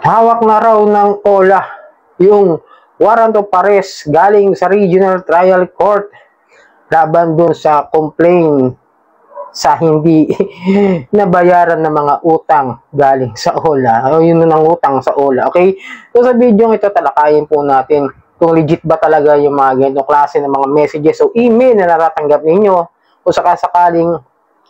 Hawak na raw ng OLA yung warrant of arrest galing sa Regional Trial Court laban dun sa complaint sa hindi nabayaran ng mga utang galing sa OLA. O yun ang utang sa OLA. Okay? So sa video ito, talakayin po natin kung legit ba talaga yung mga ganitong klase ng mga messages o email na natatanggap ninyo o sakasakaling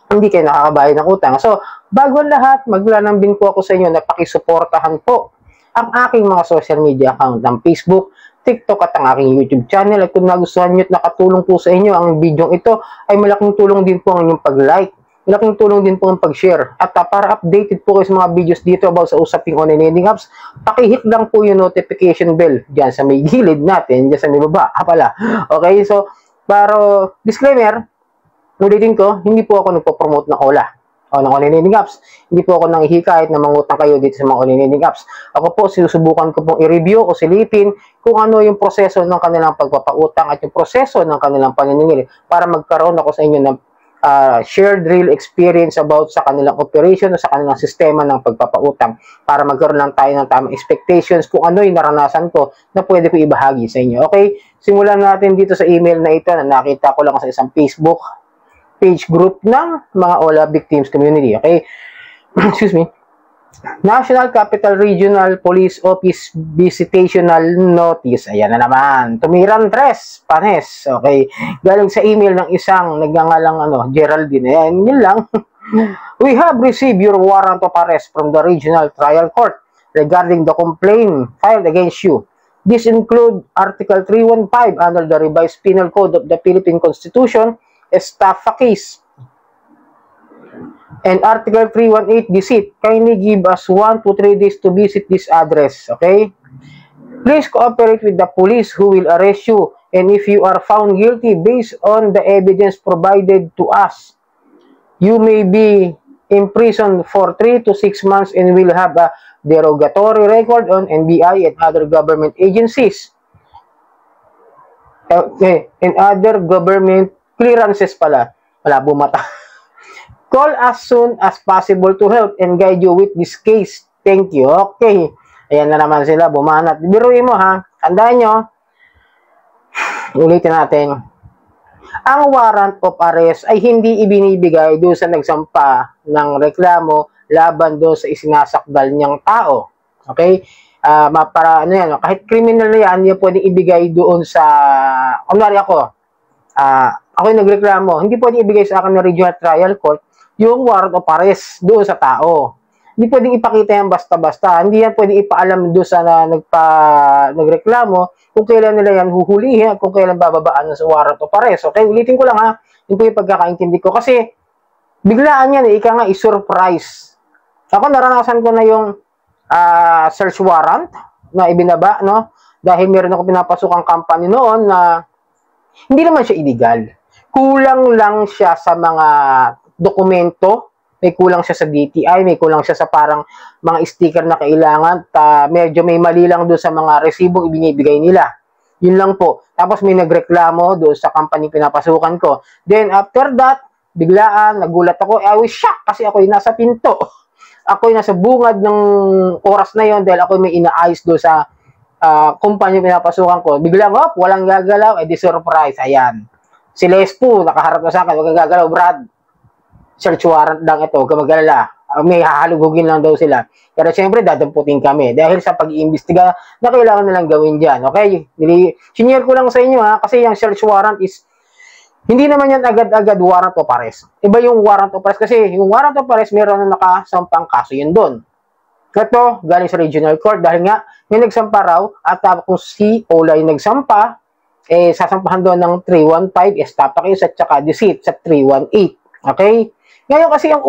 hindi kayo nakakabayad ng utang. So, bago lahat, maglalambing po ako sa inyo na pakisuportahan po ang aking mga social media account ng Facebook, TikTok at ang aking YouTube channel. At kung nagustuhan nyo at nakatulong po sa inyo ang video ito, ay malaking tulong din po ang inyong pag-like. Malaking tulong din po ang pag-share. At para updated po kayo sa mga videos dito about sa usaping online lending apps, pakihit lang po yung notification bell dyan sa may gilid natin, dyan sa may baba. Pala. Okay, so, para disclaimer, ulitin ko, hindi po ako nagpo-promote ng OLA o ng online lending apps. Hindi po ako nanghihikayat na mangutang kayo dito sa mga online lending apps. Ako po, sinusubukan ko pong i-review o silipin kung ano yung proseso ng kanilang pagpapautang at yung proseso ng kanilang paniningil para magkaroon ako sa inyo ng shared real experience about sa kanilang operation o sa kanilang sistema ng pagpapautang para magkaroon lang tayo ng tamang expectations kung ano yung naranasan ko na pwede ko ibahagi sa inyo. Okay? Simulan natin dito sa email na ito na nakita ko lang sa isang Facebook page group ng mga OLA victims community. Okay? Excuse me. National Capital Regional Police Office Visitational Notice. Ayan na naman. Tumiran Tres Panes. Okay. Galing sa email ng isang nagngangalang Geraldine. Ayan, yun lang. We have received your warrant of arrest from the Regional Trial Court regarding the complaint filed against you. This include Article 315 under the Revised Penal Code of the Philippine Constitution, estafa case, and Article 318, deceit. Kindly give us 1 to 3 days to visit this address. Okay? Please cooperate with the police who will arrest you. And if you are found guilty based on the evidence provided to us, you may be imprisoned for 3 to 6 months and will have a derogatory record on NBI and other government agencies. Okay. And other government clearances pala. Wala bumata. Call as soon as possible to help and guide you with this case. Thank you. Okay. Ayan na naman sila. Bumanat. Biruin mo ha. Tandaan nyo. Ulitin natin. Ang warrant of arrest ay hindi ibinibigay doon sa nagsampa ng reklamo laban doon sa isinasakdal niyang tao. Okay? Para ano yan. Kahit criminal na yan, yan pwedeng ibigay doon sa... Kunwari ako. Ako yung nagreklamo. Hindi pwedeng ibigay sa akin ng Regional Trial Court yung warrant of arrest doon sa tao. Hindi pwedeng ipakita yan basta-basta. Hindi yan pwedeng ipaalam doon sa nagreklamo kung kailan nila yan huhulihin at kung kailan bababaan sa warrant of arrest. Okay, ulitin ko lang ha. Yun po yung pagkakaintindi ko. Kasi biglaan yan ika nga i-surprise. Ako naranasan ko na yung search warrant na ibinaba, no? Dahil meron ako pinapasukang company noon na hindi naman siya illegal. Kulang lang siya sa mga dokumento, may kulang siya sa DTI, may kulang siya sa parang mga sticker na kailangan, medyo may mali lang doon sa mga resibong ibinibigay nila. Yun lang po. Tapos may nagreklamo doon sa company pinapasukan ko. Then after that, biglaan, nagulat ako, I was shocked kasi ako'y nasa pinto. Ako'y nasa bungad ng oras na yon dahil ako'y may inaayos doon sa kumpanya pinapasukan ko. Biglang, walang gagalaw, edi surprise, ayan. Si Lespo, nakaharap na sa akin, huwag gagalaw, Brad. Search warrant lang ito, huwag ka mag-alala. May hahalugugin lang daw sila. Pero siyempre, dadamputin kami. Dahil sa pag-iimbestiga na kailangan nilang gawin dyan. Okay? Sinyer ko lang sa inyo ha, kasi yung search warrant is, hindi naman yan agad-agad warrant of arrest. Iba yung warrant of arrest kasi yung warrant of arrest meron na nakasampang kaso yun doon. Ito, galing sa regional court dahil nga may nagsampa raw at kung si OLA yung nagsampa, sasampahan doon ng 315, estafa case at saka deceit sa 318. Okay? Ngayon kasi ang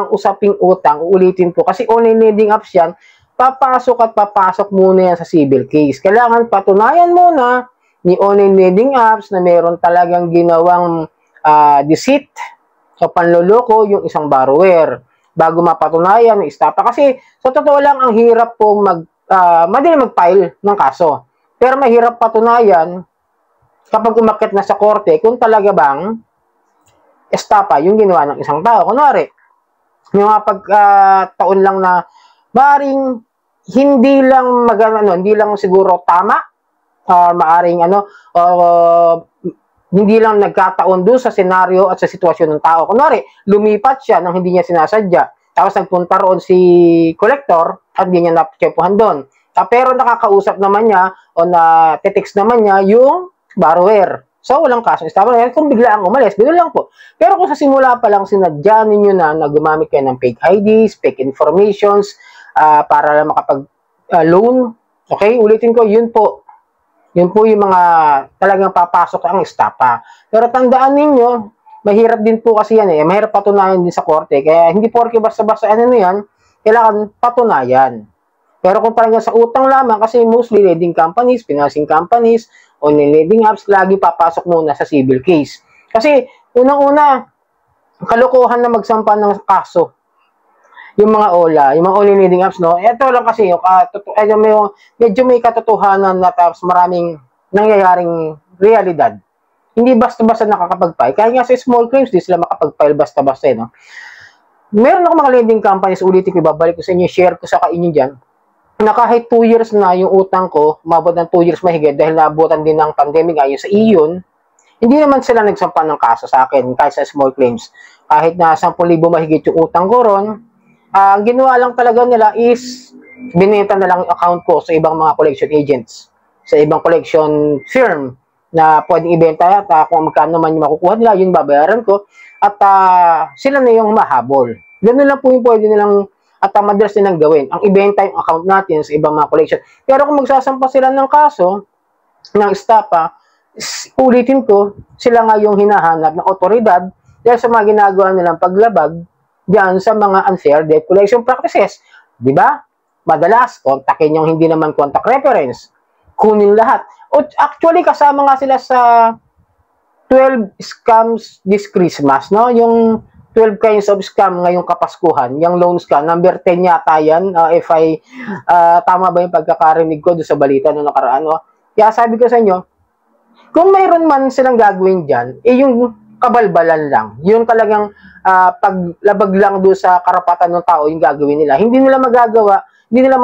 usaping utang, uulitin ko, kasi online lending apps yan, papasok muna yan sa civil case. Kailangan patunayan muna ni online lending apps na meron talagang ginawang deceit o panloloko yung isang borrower bago mapatunayan ng estafa. Kasi sa totoo lang, ang hirap po madali mag-file ng kaso. Pero mahirap patunayan kapag umakyat na sa korte kung talaga bang estafa yung ginawa ng isang tao. Kunwari, yung mga pagkataon lang na maring hindi lang hindi lang siguro tama, maaring hindi lang nagkataon doon sa senaryo at sa sitwasyon ng tao. Kunwari, lumipat siya nang hindi niya sinasadya. Tapos nagpunta roon si collector at hindi niya natsepuhan doon. Pero nakakausap naman niya o na-text naman niya yung borrower. So, walang kaso. Kung bigla ang umalis, ganoon lang po. Pero kung sa simula pa lang sinadya ninyo na gumamit kayo ng fake IDs, fake informations, para lang makapag-loan, okay, ulitin ko, yun po yung mga talagang papasok ang estapa. Pero tandaan ninyo, mahirap din po kasi yan mahirap patunayan din sa korte. Kaya hindi porke basta-basta yan, kailangan patunayan. Pero kung talagang sa utang lamang, kasi mostly lending companies, financing companies, o lending apps, lagi papasok muna sa civil case. Kasi unang-una, kalokohan na magsampa ng kaso. Yung mga yung mga online lending apps, no? Ito lang kasi, medyo may katotohanan na tapos maraming nangyayaring realidad. Hindi basta-basta nakakapag-file. Kaya nga sa small claims, di sila makapag-file basta-basta, no? Meron ako mga lending companies, ulitin ko, ibabalik ko sa inyo, share ko sa inyo dyan, na kahit 2 years na yung utang ko, umabot ng 2 years mahigit, dahil naabutan din ng pandemic ayon sa iyon, hindi naman sila nagsampa ng kaso sa akin, kahit sa small claims. Kahit na 10,000 mahigit yung utang ko ron, ang ginawa lang talaga nila is binenta na lang yung account ko sa ibang mga collection agents, sa ibang collection firm na pwedeng ibenta at kung magkano man yung makukuha nila, yun babayaran ko at sila na yung mahabol. Ganun lang po yung pwede nilang at madalas nilang gawin. Ang ibenta yung account natin sa ibang mga collection. Pero kung magsasampa sila ng kaso, ng estapa, ulitin ko, sila nga yung hinahanap ng otoridad dahil sa mga ginagawa nilang paglabag diyan sa mga unfair debt collection practices. Di ba? Madalas, kontakin yung hindi naman contact reference. Kunin lahat. O, actually, kasama nga sila sa 12 scams this Christmas, no? Yung 12 kinds of scam ngayong Kapaskuhan, yung loan scam, number 10 yata yan, if I, tama ba yung pagkakarinig ko doon sa balita noong nakaraan, no? Kaya sabi ko sa inyo, kung mayroon man silang gagawin dyan, yung kabalbalan lang. Yung talagang paglabag lang doon sa karapatan ng tao yung gagawin nila. Hindi nila magagawa, hindi nila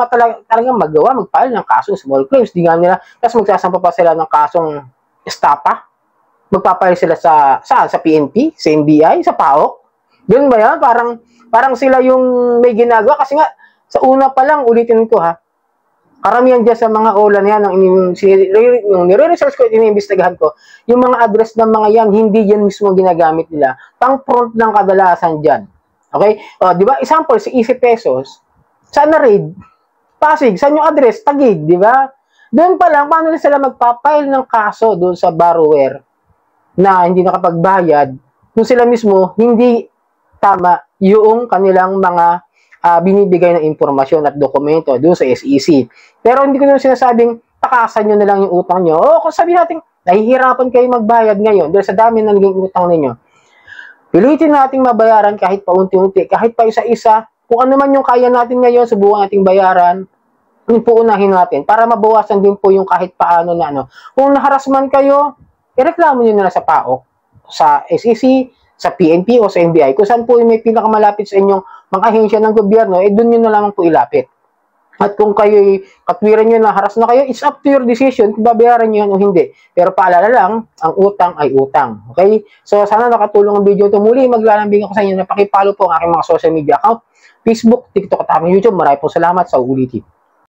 talagang magawa, mag-file ng kasong small claims. Di nga nila, tapos magsasampa pa sila ng kasong estapa. Magpapile sila sa PNP, sa NBI, sa PAOK. Yun ba yan? Parang sila yung may ginagawa. Kasi nga, sa una pa lang, ulitin ko ha, karamihan dyan sa mga OLA na yan, yung nire-research ko, iniimbestigahan ko, yung mga address ng mga yan, hindi yan mismo ginagamit nila. Pang-front lang kadalasan dyan. Okay? O, di ba? Example, si Easy Pesos, saan na raid? Pasig, saan yung address? Taguig, di ba? Doon pa lang, paano sila magpapile ng kaso doon sa borrower na hindi nakapagbayad, kung sila mismo, hindi tama yung kanilang mga binibigay ng impormasyon at dokumento doon sa SEC. Pero hindi ko naman sinasabing takasan nyo na lang yung utang nyo. O kung sabihin natin, nahihirapan kayo magbayad ngayon dahil sa dami ng naging utang ninyo. Pilitin nating mabayaran kahit paunti-unti, kahit pa isa-isa. Kung ano man yung kaya natin ngayon, subukan nating bayaran, yun po unahin natin para mabawasan din po yung kahit paano na ano. Kung naharasman kayo, ireklamo nyo na sa PAOK, sa SEC, sa PNP o sa NBI, kung saan po yung may pinakamalapit sa inyong mga ahensya ng gobyerno, doon nyo na lang po ilapit. At kung kayo katwiran nyo na haras na kayo, it's up to your decision kung babayaran nyo yan o hindi. Pero paalala lang, ang utang ay utang. Okay? So, sana nakatulong ang video ito. Muli, maglalambing ako sa inyo na pakipalo po ang aking mga social media account, Facebook, TikTok at aking YouTube. Maraming po salamat sa ulitin.